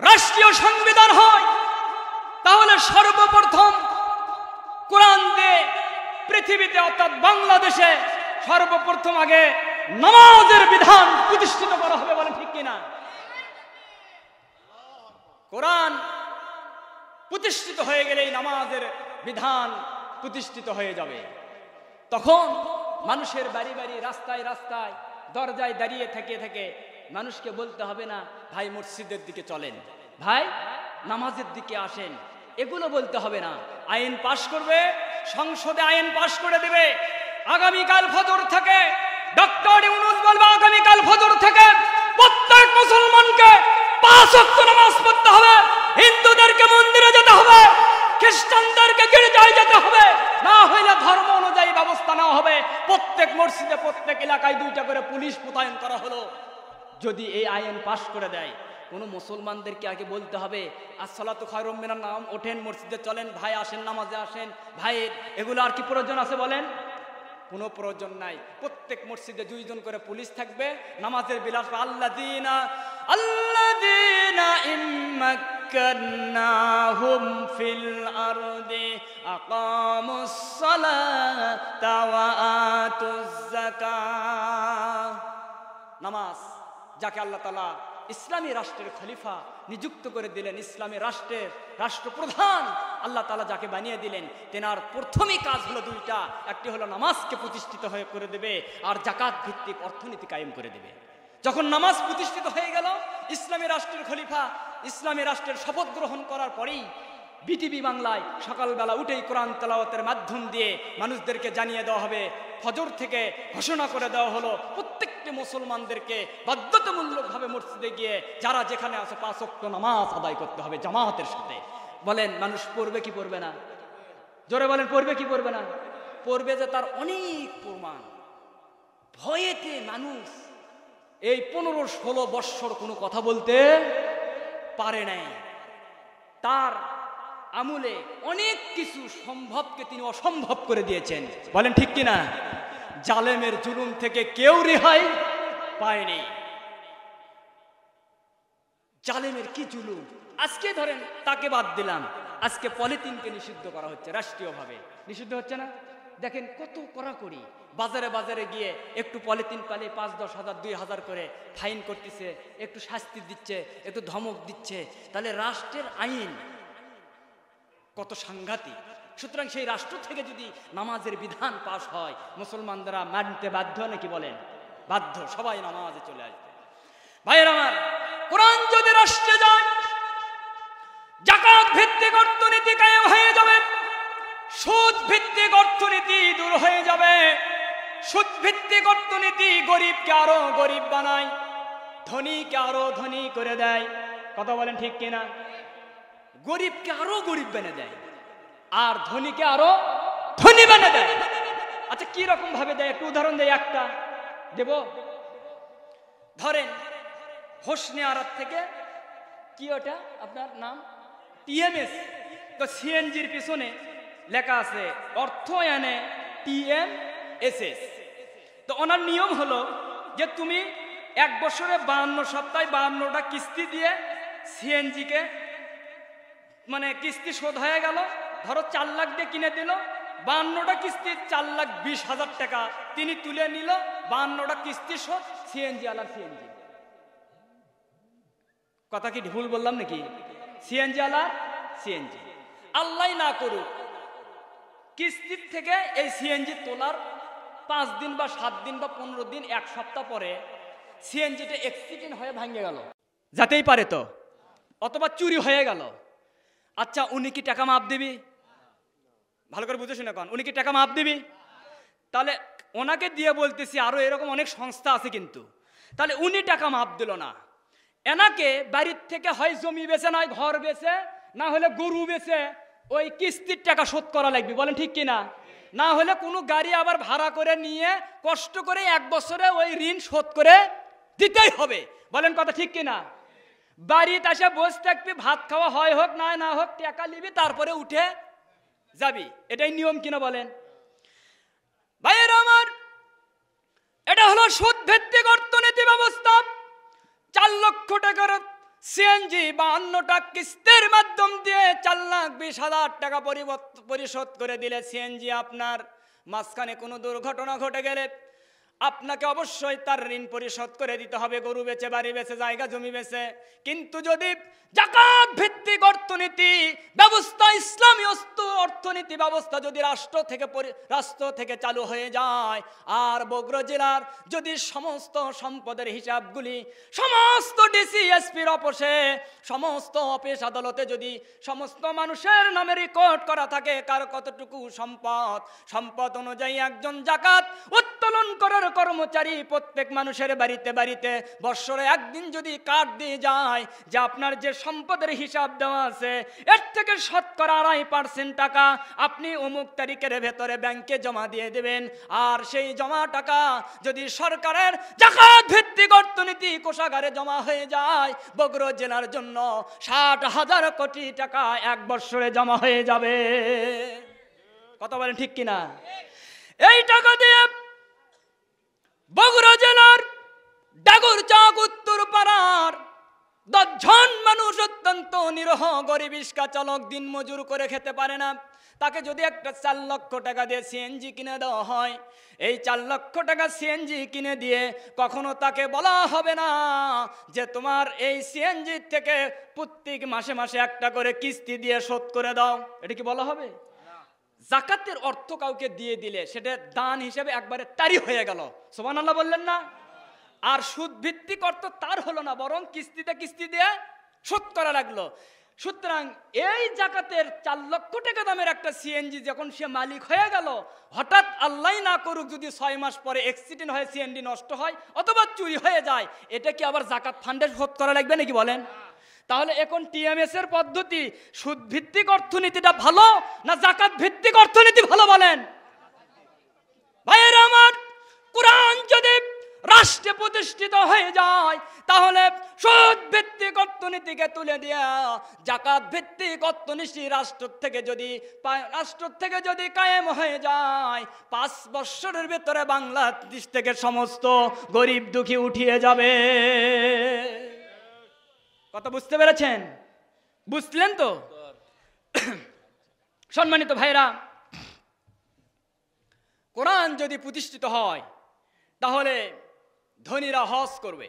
রাষ্ট্রীয় সংবিধান হয়, তাহলে সর্বপ্রথম কোরআন দিয়ে পৃথিবীতে অর্থাৎ বাংলাদেশে সর্বপ্রথম আগে নামাজের বিধান প্রতিষ্ঠিত করা হবে। বলেন ঠিক কিনা? কোরআন প্রতিষ্ঠিত হয়ে গেলেই নামাজের বিধান প্রতিষ্ঠিত হয়ে যাবে। তখন মানুষের বাড়ি বাড়ি, রাস্তায় রাস্তায়, দরজায় দাঁড়িয়ে থেকে থেকে মানুষকে বলতে হবে না ভাই মসজিদের দিকে চলেন, ভাই নামাজের দিকে আসেন, এগুলো বলতে হবে না। আইন পাশ করবে, সংসদে আইন পাশ করে দেবে। আগামীকাল ফজর থেকে ডক্টর ইউনূস বলবে আগামীকাল ফজর থেকে প্রত্যেক মুসলমানকে 5 ওয়াক্ত নামাজ পড়তে হবে, হিন্দুদেরকে মন্দিরে যেতে হবে, খ্রিস্টানদেরকে গির্জায় যেতে হবে, না হইলে ধর্ম অনুযায়ী ব্যবস্থা নেওয়া হবে। প্রত্যেক মসজিদে প্রত্যেক এলাকায় 2টা করে পুলিশ মোতায়েন করা হলো। যদি এই আইন পাশ করে দেয়, কোনো মুসলমানদেরকে আগে বলতে হবে আসসালাতু খায়রুম মিনান নাওম, ওঠেন মসজিদে চলেন, ভাই আসেন নামাজে আসেন, ভাই এগুলো আর কি প্রয়োজন আছে বলেন? কোনো প্রয়োজন নাই। প্রত্যেক মসজিদে 2 জন করে পুলিশ থাকবে, নামাজের বিলাস আল্লাযীনা ইম্মাক্কান্নাহুম ফিল আরদি আকামুস সালাতা ওয়া আতুজ যাকাত। নামাজ যাকে আল্লাহ তাআলা ইসলামী রাষ্ট্রের খলিফা নিযুক্ত করে দিলেন, ইসলামী রাষ্ট্রের রাষ্ট্রপ্রধান আল্লাহ তাআলা যাকে বানিয়ে দিলেন, তেনার প্রথমই কাজ হলো 2টা। একটি হলো নামাজকে প্রতিষ্ঠিত হয়ে করে দেবে, আর যাকাত ভিত্তিক অর্থনীতি কায়েম করে দেবে। যখন নামাজ প্রতিষ্ঠিত হয়ে গেল, ইসলামী রাষ্ট্রের খলিফা ইসলামী রাষ্ট্রের শপথ গ্রহণ করার পরেই বিটিভি বাংলায় সকালবেলা উঠেই কোরআন তেলাওয়াতের মাধ্যম দিয়ে মানুষদেরকে জানিয়ে দেওয়া হবে, ফজর থেকে ঘোষণা করে দেওয়া হলো প্রত্যেকটি মুসলমানদেরকে বাধ্যতামূলকভাবে মসজিদে গিয়ে যারা যেখানে আছে 5 ওয়াক্ত নামাজ আদায় করতে হবে জামাতের সাথে। বলেন মানুষ পড়বে কি পড়বে না? জোরে বলেন পড়বে কি পড়বে না? পড়বে, যে তার অনেক প্রমাণ। ভয়েতে মানুষ এই 15-16 বৎসর কোনো কথা বলতে পারে নাই। তার আমলে অনেক কিছু সম্ভবকে তিনি অসম্ভব করে দিয়েছেন। বলেন ঠিক কিনা? জালেমের জুলুম থেকে কেউ রেহাই পায়নি। জালেমের কি জুলুম! আজকে ধরেন তাকে বাদ দিলাম, আজকে পলিথিনকে নিষিদ্ধ করা হচ্ছে, রাষ্ট্রীয়ভাবে নিষিদ্ধ হচ্ছে না? দেখেন কত কড়াকড়ি। বাজারে বাজারে গিয়ে একটু পলিথিন পালে 5-10 হাজার 2,000 করে ফাইন করতেছে, একটু শাস্তি দিচ্ছে, একটু ধমক দিচ্ছে। তাহলে রাষ্ট্রের আইন কত সাংঘাতিক। সুতরাং সেই রাষ্ট্র থেকে যদি নামাজের বিধান পাশ হয়, মুসলমানরা মানতে বাধ্য নাকি? বলেন বাধ্য, সবাই নামাজে চলে আসবে। ভাইয়ের আমার, কোরআন যদি রাষ্ট্রে যায়, যাকাত ভিত্তিক অর্থনীতি কায়েম হয়ে যাবে, সুদ ভিত্তিক অর্থনীতি দূর হয়ে যাবে। সুদ ভিত্তিক অর্থনীতি গরিবকে আরো গরিব বানায়, ধনীকে আরো ধনী করে দেয়। কথা বলেন ঠিক কিনা? গরিবকে আরো গরিব বানিয়ে দেয়, আর ধনীকে আরো ধনী বানিয়ে দেয়। আচ্ছা কি রকম ভাবে দেয়? একটু উদাহরণ দেয়, একটা দেব। ধরেন হোসনে আরাত থেকে কি ওটা আপনার নাম টিএমএস, তো সিএনজির পিছনে লেখা আছে অর্থায়নে টিএমএসএস। তো ওনার নিয়ম হলো যে তুমি 1 বছরে 52 সপ্তাহে 52টা কিস্তি দিয়ে সিএনজিকে, মানে কিস্তি শোধ হয়ে গেল। ধরো 4 লাখ দিয়ে কিনে দিল, 52টা কিস্তি 4,20,000 টাকা তিনি তুলে নিল, 52টা কিস্তি শোধ, সিএনজি আলার সিএনজি। কথা কি ভুল বললাম নাকি? সিএনজি আলার সিএনজি। আল্লাহ না করুক কিস্তির থেকে এই সিএনজি তোলার 5 দিন বা 7 দিন বা 15 দিন 1 সপ্তাহ পরে সিএনজিটা অ্যাক্সিডেন্ট হয়ে ভাঙে গেল, যাতেই পারে তো, অথবা চুরি হয়ে গেল। আচ্ছা উনি কি টাকা মাপ দিবি? ভালো করে বুঝে শুনে কোন, উনি কি টাকা মাপ দিবি? তাহলে ওনাকে দিয়ে বলতেছি, আরো এরকম অনেক সংস্থা আছে কিন্তু, তাহলে উনি টাকা মাপ দিল না, এনাকে বাড়ির থেকে হয় জমি বেচে, নয় ঘর বেচে, না হলে গরু বেচে ওই কিস্তির টাকা শোধ করা লাগবে। বলেন ঠিক কিনা? না হলে কোনো গাড়ি আবার ভাড়া করে নিয়ে কষ্ট করে 1 বছরে ওই ঋণ শোধ করে দিতেই হবে। বলেন কথা ঠিক কিনা? বাড়িতে এসে বসে থাকবি, ভাত খাওয়া হয় হোক না না হোক, টাকা নিবি, তারপরে উঠে যাবি। এটাই নিয়ম কিনা বলেন? ভাইয়েরা আমার, এটা হলো সুদ ভিত্তিক অর্থনীতি ব্যবস্থা। 4 লক্ষ টাকার সিএনজি 52টা কিস্তির মাধ্যম দিয়ে 4,20,000 টাকা পরিশোধ করে দিলে সিএনজি আপনার। মাঝখানে কোনো দুর্ঘটনা ঘটে গেলে আপনাকে অবশ্যই তার ঋণ পরিশোধ করে দিতে হবে, গরু বেচে, বাড়ি বেচে, জায়গা জমি বেচে। কিন্তু যদি যাকাত ভিত্তিক অর্থনীতি ব্যবস্থা, ইসলামী অর্থনীতি ব্যবস্থা যদি রাষ্ট্র থেকে চালু হয়ে যায়, আর বগুড়া জেলার যদি সমস্ত সম্পদের হিসাবগুলি সমস্ত ডিসি এসপির অফিসে, সমস্ত অফিস আদালতে যদি সমস্ত মানুষের নামে রেকর্ড করা থাকে কার কতটুকু সম্পদ অনুযায়ী একজন যাকাত উত্তোলন করার কর্মচারী প্রত্যেক মানুষের বাড়িতে বাড়িতে বৎসরে একদিন যদি কার্ড দিয়ে যায় যে আপনার যে সম্পদের হিসাব দেওয়া আছে এর থেকে শতকরা 2.5% টাকা আপনি অমুক তারিখের ভেতরে ব্যাংকে জমা দিয়ে দেবেন, আর সেই জমা টাকা যদি সরকারের যাকাত ভিত্তিক অর্থনীতি কোষাগারে জমা হয়ে যায়, বগুড়া জেলার জন্য 60,000 কোটি টাকা এক বৎসরে জমা হয়ে যাবে। কথা বলেন ঠিক কিনা? এই টাকা দিয়ে বগুড়া জেলার ডাগরচাক উত্তর পাড়ার 10 জন মানুষ অত্যন্ত নিরহ গরিব রিক্সা চালক, দিন মজুর করে খেতে পারে না, তাকে যদি একটা 4 লক্ষ টাকা দিয়ে সিএনজি কিনে দেওয়া হয়, এই 4 লক্ষ টাকা সিএনজি কিনে দিয়ে কখনো তাকে বলা হবে না যে তোমার এই সিএনজি থেকে প্রত্যেক মাসে মাসে একটা করে কিস্তি দিয়ে শোধ করে দাও। এটা কি বলা হবে? যাকাতের অর্থ কাউকে দিয়ে দিলে সেটা দান হিসেবে একবারে তারি হয়ে গেল। সুবহানাল্লাহ বললেন না? আর সুদ ভিত্তিক অর্থ তার হলো না, বরং কিস্তি দিয়ে শোধ করা লাগলো। সুতরাং এই যাকাতের 4 লক্ষ টাকা দামের একটা সিএনজি যখন সে মালিক হয়ে গেল, হঠাৎ আল্লাহ না করুক যদি 6 মাস পরে অ্যাক্সিডেন্ট হয়ে সিএনজি নষ্ট হয় অথবা চুরি হয়ে যায়, এটা কি আবার যাকাত ফান্ডে শোধ করা লাগবে নাকি বলেন? তাহলে এখন টিএমএস এর পদ্ধতি সুদ ভিত্তিক অর্থনীতিটা ভালো না যাকাত ভিত্তিক অর্থনীতি ভালো বলেন? ভাইয়েরা আমার, কোরআন যদি রাষ্ট্রে প্রতিষ্ঠিত হয়ে যায় তাহলে সুদ ভিত্তিক অর্থনীতিকে তুলে দিয়া যাকাত ভিত্তিক অর্থনীতি রাষ্ট্র থেকে যদি কায়েম হয়ে যায়, 5 বছরের ভেতরে বাংলাদেশ থেকে সমস্ত গরিব দুঃখী উঠিয়ে যাবে। কথা বুঝতে পেরেছেন? বুঝলেন তো? সম্মানিত ভাইরা, কোরআন যদি প্রতিষ্ঠিত হয় তাহলে ধনীরা হজ করবে।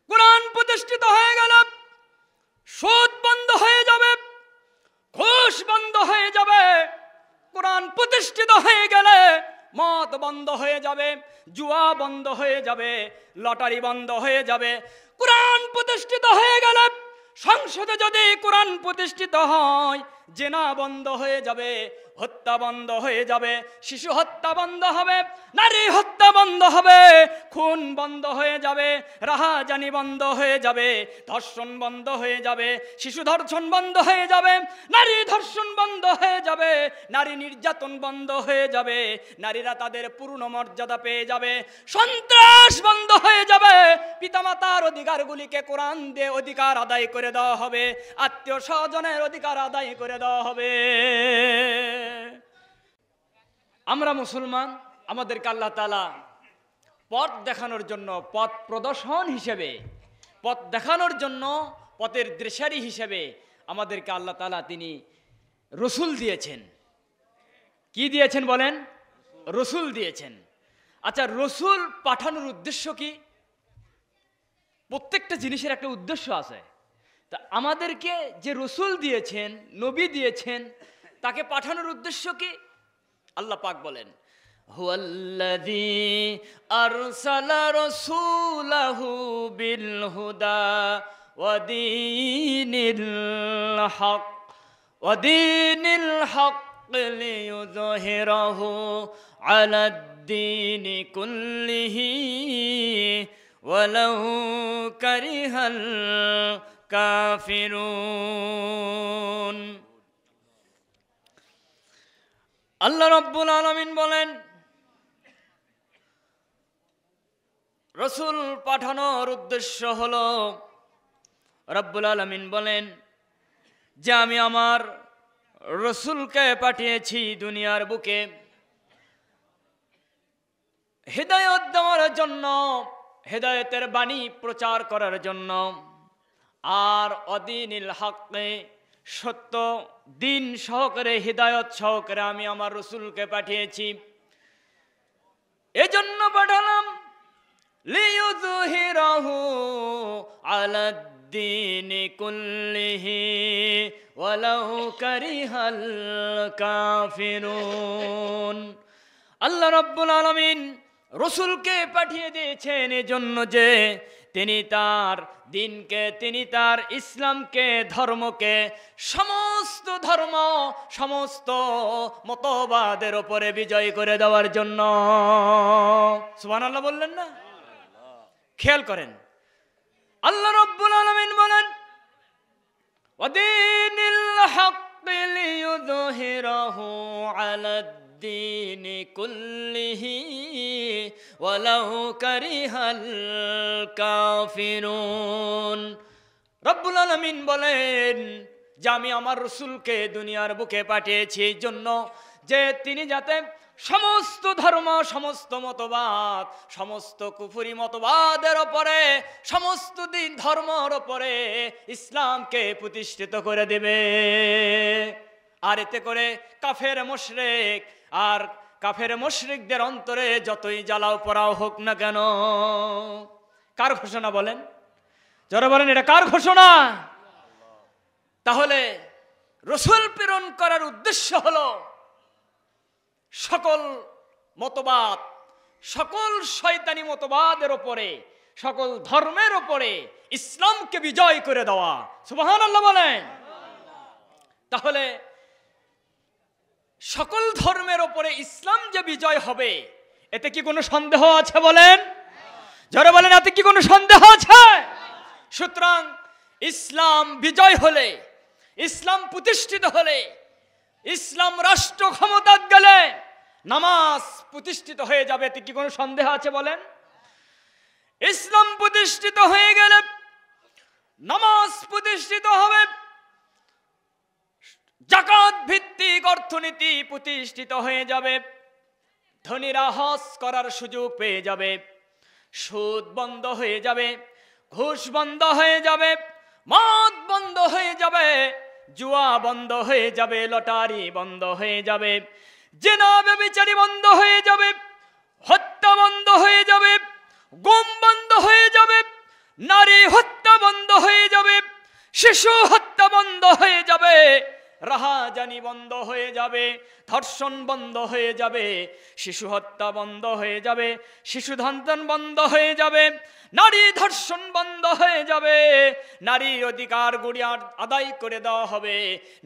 কোরআন প্রতিষ্ঠিত হয়ে গেল, সুদ বন্ধ হয়ে যাবে, ঘুষ বন্ধ হয়ে যাবে। কোরআন প্রতিষ্ঠিত হয়ে গেলে মদ বন্ধ হয়ে যাবে, জুয়া বন্ধ হয়ে যাবে, লটারি বন্ধ হয়ে যাবে। কোরআন প্রতিষ্ঠিত হয়ে গেলে, সংসদে যদি কোরআন প্রতিষ্ঠিত হয়, জেনা বন্ধ হয়ে যাবে, হত্যা বন্ধ হয়ে যাবে, শিশু হত্যা বন্ধ হবে, নারী হত্যা বন্ধ হবে, খুন বন্ধ হয়ে যাবে, রাহাজানি বন্ধ হয়ে যাবে, ধর্ষণ বন্ধ হয়ে যাবে, শিশু ধর্ষণ বন্ধ হয়ে যাবে, নারী ধর্ষণ বন্ধ হয়ে যাবে, নারী নির্যাতন বন্ধ হয়ে যাবে, নারীরা তাদের পূর্ণ মর্যাদা পেয়ে যাবে, সন্ত্রাস বন্ধ হয়ে যাবে, পিতামাতার অধিকারগুলিকে কোরআন দিয়ে অধিকার আদায় করে দেওয়া হবে, আত্মীয় স্বজনের অধিকার আদায় করে দেওয়া হবে। আমরা মুসলমান, আমাদেরকে আল্লাহ তাআলা পথ দেখানোর জন্য, পথ প্রদর্শন হিসেবে, পথ দেখানোর জন্য, পথের দিশারি হিসেবে আমাদেরকে আল্লাহ তাআলা তিনি রসুল দিয়েছেন। কি দিয়েছেন বলেন? রসুল দিয়েছেন। আচ্ছা, রসুল পাঠানোর উদ্দেশ্য কি? প্রত্যেকটা জিনিসের একটা উদ্দেশ্য আছে। তা আমাদেরকে যে রসুল দিয়েছেন, নবী দিয়েছেন, তাকে পাঠানোর উদ্দেশ্য কি? আল্লাহ পাক বলেন, হুয়াল্লাযী আরসালা রাসূলাহু বিল হুদা ওয়া দীনিল হক লিইয়ুযহিরাহু আলাদ-দীনি কুল্লিহি ওয়ালাউ কারিহাল কাফিরুন। আল্লাহ রাব্বুল আলামিন বলেন, রসুল পাঠানোর উদ্দেশ্য হলো, রাব্বুল আলামিন বলেন যে আমি আমার রসুলকে পাঠিয়েছি দুনিয়ার বুকে হেদায়েত দেওয়ার জন্য, হেদায়েতের বাণী প্রচার করার জন্য। আর অদিনিল হকে, সত্য দিন সহকারে হিদায়ত সহকারে আমি আমার রসুলকে পাঠিয়েছি। এজন্য পাঠালাম লিইয়ুযহিরাহু আলাদ-দীনি কুল্লিহি ওয়ালাউ কারিহাল কাফিরুন। আল্লাহ রাব্বুল আলামিন রসুলকে পাঠিয়ে দিয়েছেন এজন্য যে তিনি তার দিনকে, তিনি তার ইসলামকে, ধর্মকে সমস্ত ধর্ম, সমস্ত মতবাদের উপরে বিজয় করে দেওয়ার জন্য। সুবহানাল্লাহ বললেন না? খেয়াল করেন, আল্লাহ রাব্বুল আলামিন বলেন ওয়াদিনিল হাক্কি লিইয়ুযহিরাহু আলাদ-দীনি কুল্লিহি ওয়ালাউ কারিহাল কাফিরুন। রব্বুল আলামিন বলেন যে আমি আমার রসুলকে দুনিয়ার বুকে পাঠিয়েছি এই জন্য যে তিনি যাতে সমস্ত ধর্ম, সমস্ত মতবাদ, সমস্ত কুফরি মতবাদের ওপরে, সমস্ত দিন ধর্মের ওপরে ইসলামকে প্রতিষ্ঠিত করে দেবে। আর এতে করে কাফের মুশরিক আর কাফের মুশরিকদের অন্তরে যতই জ্বালাও পোড়াও হোক না কেন। কার ঘোষণা বলেন? যারা বলেন এটা কার ঘোষণা? তাহলে রসুল প্রেরণ করার উদ্দেশ্য হলো সকল মতবাদ, সকল শয়তানি মতবাদের ওপরে, সকল ধর্মের ওপরে ইসলামকে বিজয় করে দেওয়া। সুবহানাল্লাহ বলেন। তাহলে সকল ধর্মের ওপরে ইসলাম যে বিজয় হবে এতে কি কোনো সন্দেহ আছে বলেন? যারা বলেন এতে কি কোনো সন্দেহ আছে? সুতরাং ইসলাম বিজয় হলে, ইসলাম প্রতিষ্ঠিত হলে, ইসলাম রাষ্ট্র ক্ষমতা গেলে নামাজ প্রতিষ্ঠিত হয়ে যাবে, এতে কি কোনো সন্দেহ আছে বলেন? ইসলাম প্রতিষ্ঠিত হয়ে গেলে নামাজ প্রতিষ্ঠিত হবে, যাকাত ভিত্তিক অর্থনীতি প্রতিষ্ঠিত হয়ে যাবে, ধনীরা হজ করার সুযোগ পেয়ে যাবে, সুদ বন্ধ হয়ে যাবে, ঘুষ বন্ধ হয়ে যাবে, মদ বন্ধ হয়ে যাবে, জুয়া বন্ধ হয়ে যাবে, লটারি বন্ধ হয়ে যাবে, জিনা ব্যভিচারী বন্ধ হয়ে যাবে, হত্যা বন্ধ হয়ে যাবে, গুম বন্ধ হয়ে যাবে, নারী হত্যা বন্ধ হয়ে যাবে, শিশু হত্যা বন্ধ হয়ে যাবে, রাহাজানি বন্ধ হয়ে যাবে, ধর্ষণ বন্ধ হয়ে যাবে, শিশু হত্যা বন্ধ হয়ে যাবে, শিশু ধর্ষণ বন্ধ হয়ে যাবে, নারী ধর্ষণ বন্ধ হয়ে যাবে, নারীর অধিকারগুলি আদায় করে দেওয়া হবে,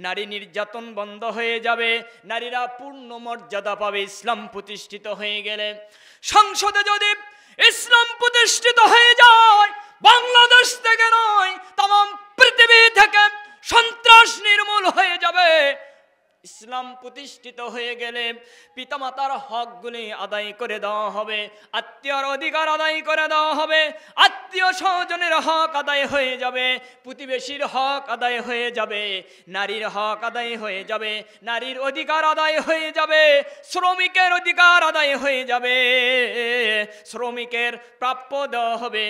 নারী নির্যাতন বন্ধ হয়ে যাবে, নারীরা পূর্ণ মর্যাদা পাবে ইসলাম প্রতিষ্ঠিত হয়ে গেলে। সংসদে যদি ইসলাম প্রতিষ্ঠিত হয়ে যায়, বাংলাদেশ থেকে নয় তাম পৃথিবী থেকে সন্ত্রাস নির্মূল হয়ে যাবে। ইসলাম প্রতিষ্ঠিত হয়ে গেলে পিতামাতার হকগুলি আদায় করে দেওয়া হবে, আত্মীয়র অধিকার আদায় করে দেওয়া হবে, আত্মীয় স্বজনের হক আদায় হয়ে যাবে, প্রতিবেশীর হক আদায় হয়ে যাবে, নারীর হক আদায় হয়ে যাবে, নারীর অধিকার আদায় হয়ে যাবে, শ্রমিকের অধিকার আদায় হয়ে যাবে, শ্রমিকের প্রাপ্য দেওয়া হবে।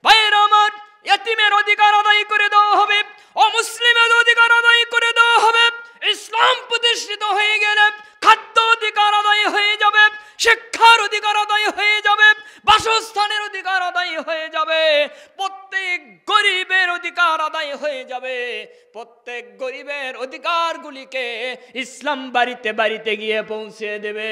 ভাইয়েরা আমার, ইতিমের অধিকার আদায় করে দেওয়া হবে, অমুসলিমের অধিকার আদায় করে দেওয়া হবে। ইসলাম প্রতিষ্ঠিত হয়ে গেলে খাদ্য অধিকার আদায় হয়ে যাবে, শিক্ষার অধিকার আদায় হয়ে যাবে, বাসস্থানের অধিকার আদায় হয়ে যাবে, প্রত্যেক গরিবের অধিকার আদায় হয়ে যাবে। প্রত্যেক গরিবের অধিকারগুলিকে ইসলাম বাড়িতে বাড়িতে গিয়ে পৌঁছে দেবে।